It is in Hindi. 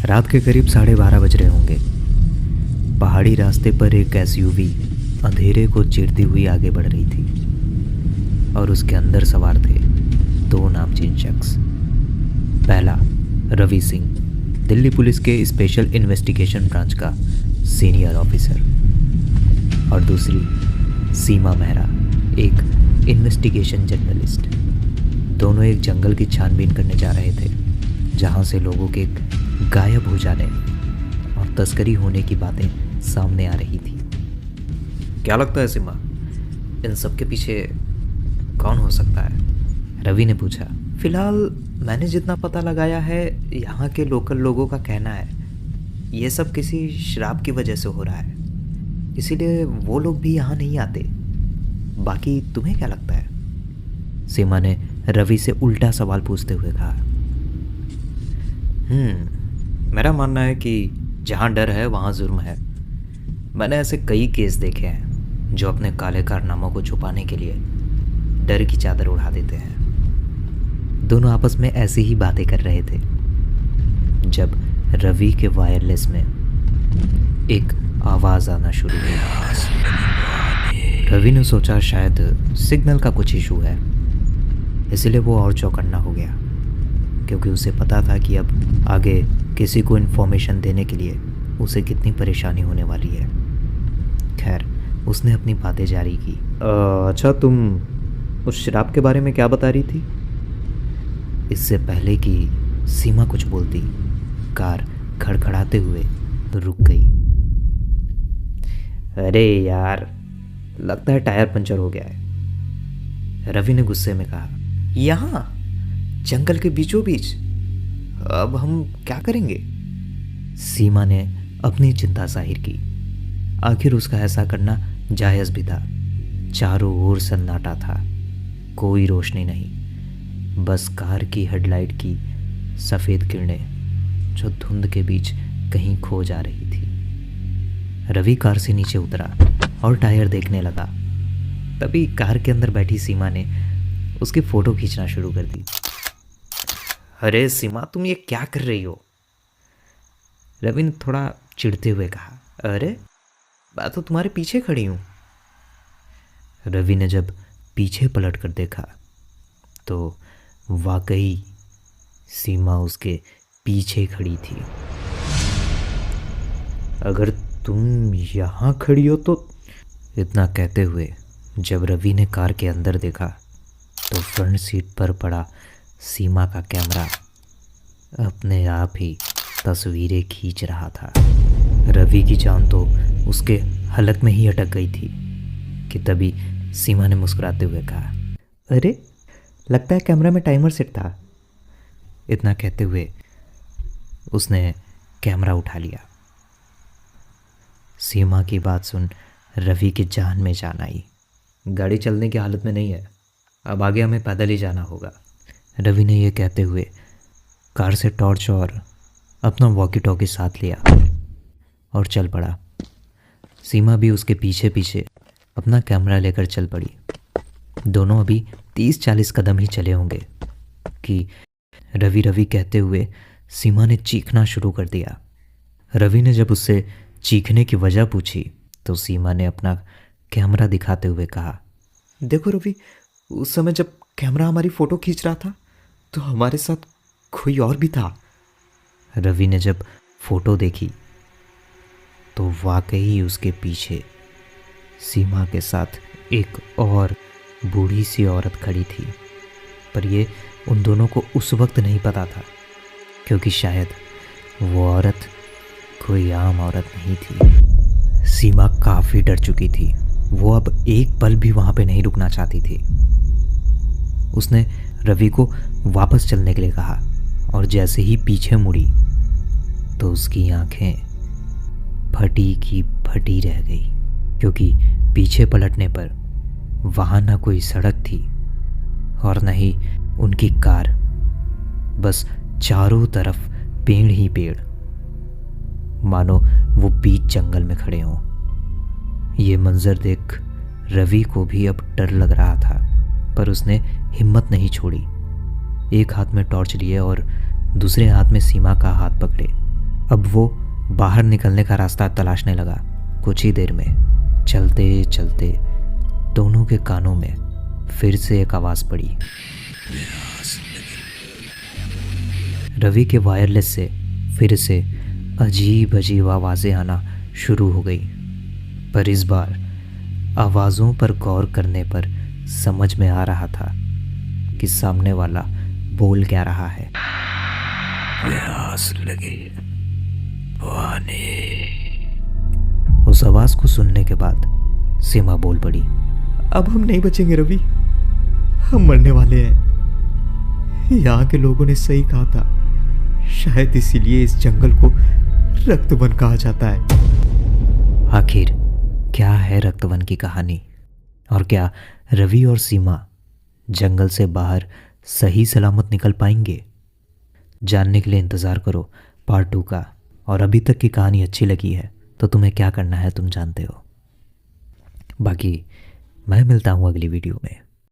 रात के करीब 12:30 बज रहे होंगे। पहाड़ी रास्ते पर एक एसयूवी अंधेरे को चीरती हुई आगे बढ़ रही थी और उसके अंदर सवार थे दो नामचीन शख्स। पहला रवि सिंह, दिल्ली पुलिस के स्पेशल इन्वेस्टिगेशन ब्रांच का सीनियर ऑफिसर, और दूसरी सीमा मेहरा, एक इन्वेस्टिगेशन जर्नलिस्ट। दोनों एक जंगल की छानबीन करने जा रहे थे जहां से लोगों के गायब हो जाने और तस्करी होने की बातें सामने आ रही थी। क्या लगता है सीमा, इन सब के पीछे कौन हो सकता है? रवि ने पूछा। फिलहाल मैंने जितना पता लगाया है, यहाँ के लोकल लोगों का कहना है ये सब किसी शराब की वजह से हो रहा है, इसीलिए वो लोग भी यहाँ नहीं आते। बाकी तुम्हें क्या लगता है? सीमा ने रवि से उल्टा सवाल पूछते हुए कहा। मेरा मानना है कि जहाँ डर है वहाँ जुर्म है। मैंने ऐसे कई केस देखे हैं जो अपने काले कारनामों को छुपाने के लिए डर की चादर उड़ा देते हैं। दोनों आपस में ऐसी ही बातें कर रहे थे जब रवि के वायरलेस में एक आवाज़ आना शुरू हुई। रवि ने सोचा शायद सिग्नल का कुछ इशू है, इसलिए वो और चौकन्ना हो गया, क्योंकि उसे पता था कि अब आगे किसी को इन्फॉर्मेशन देने के लिए उसे कितनी परेशानी होने वाली है। खैर, उसने अपनी बातें जारी की। अच्छा, तुम उस शराब के बारे में क्या बता रही थी? इससे पहले कि सीमा कुछ बोलती, कार खड़खड़ाते हुए रुक गई। अरे यार, लगता है टायर पंचर हो गया है, रवि ने गुस्से में कहा। यहाँ जंगल के बीचों बीच अब हम क्या करेंगे? सीमा ने अपनी चिंता जाहिर की। आखिर उसका ऐसा करना जायज़ भी था। चारों ओर सन्नाटा था, कोई रोशनी नहीं, बस कार की हेडलाइट की सफ़ेद किरणें जो धुंध के बीच कहीं खो जा रही थी। रवि कार से नीचे उतरा और टायर देखने लगा। तभी कार के अंदर बैठी सीमा ने उसकी फ़ोटो खींचना शुरू कर दी। अरे सीमा, तुम ये क्या कर रही हो? रवि ने थोड़ा चिढ़ते हुए कहा। अरे, मैं तो तुम्हारे पीछे खड़ी हूँ। रवि ने जब पीछे पलट कर देखा तो वाकई सीमा उसके पीछे खड़ी थी। अगर तुम यहाँ खड़ी हो तो, इतना कहते हुए जब रवि ने कार के अंदर देखा तो फ्रंट सीट पर पड़ा सीमा का कैमरा अपने आप ही तस्वीरें खींच रहा था। रवि की जान तो उसके हलक में ही अटक गई थी कि तभी सीमा ने मुस्कुराते हुए कहा, अरे, लगता है कैमरा में टाइमर सेट था। इतना कहते हुए उसने कैमरा उठा लिया। सीमा की बात सुन रवि की जान में जान आई। गाड़ी चलने की हालत में नहीं है, अब आगे हमें पैदल ही जाना होगा। रवि ने यह कहते हुए कार से टॉर्च और अपना वॉकी टॉकी साथ लिया और चल पड़ा। सीमा भी उसके पीछे पीछे अपना कैमरा लेकर चल पड़ी। दोनों अभी 30-40 कदम ही चले होंगे कि रवि रवि कहते हुए सीमा ने चीखना शुरू कर दिया। रवि ने जब उससे चीखने की वजह पूछी तो सीमा ने अपना कैमरा दिखाते हुए कहा, देखो रवि, उस समय जब कैमरा हमारी फ़ोटो खींच रहा था तो हमारे साथ कोई और भी था। रवि ने जब फ़ोटो देखी तो वाकई उसके पीछे सीमा के साथ एक और बूढ़ी सी औरत खड़ी थी, पर ये उन दोनों को उस वक्त नहीं पता था, क्योंकि शायद वो औरत कोई आम औरत नहीं थी। सीमा काफ़ी डर चुकी थी। वो अब एक पल भी वहाँ पे नहीं रुकना चाहती थी। उसने रवि को वापस चलने के लिए कहा और जैसे ही पीछे मुड़ी तो उसकी आंखें फटी की फटी रह गई, क्योंकि पीछे पलटने पर वहाँ न कोई सड़क थी और न ही उनकी कार, बस चारों तरफ पेड़ ही पेड़, मानो वो बीच जंगल में खड़े हों। ये मंजर देख रवि को भी अब डर लग रहा था, पर उसने हिम्मत नहीं छोड़ी। एक हाथ में टॉर्च लिए और दूसरे हाथ में सीमा का हाथ पकड़े अब वो बाहर निकलने का रास्ता तलाशने लगा। कुछ ही देर में चलते चलते दोनों के कानों में फिर से एक आवाज़ पड़ी। रवि के वायरलेस से फिर से अजीब अजीब आवाज़ें आना शुरू हो गई, पर इस बार आवाज़ों पर गौर करने पर समझ में आ रहा था कि सामने वाला बोल क्या रहा है। प्यास लगी पानी। उस आवाज़ को सुनने के बाद सीमा बोल पड़ी। अब हम नहीं बचेंगे रवि, हम मरने वाले हैं। यहाँ के लोगों ने सही कहा था, शायद इसीलिए इस जंगल को रक्तवन कहा जाता है। आखिर क्या है रक्तवन की कहानी, और क्या रवि और सीमा जंगल से बाहर सही सलामत निकल पाएंगे? जानने के लिए इंतज़ार करो पार्ट 2 का। और अभी तक की कहानी अच्छी लगी है तो तुम्हें क्या करना है तुम जानते हो। बाकी मैं मिलता हूँ अगली वीडियो में।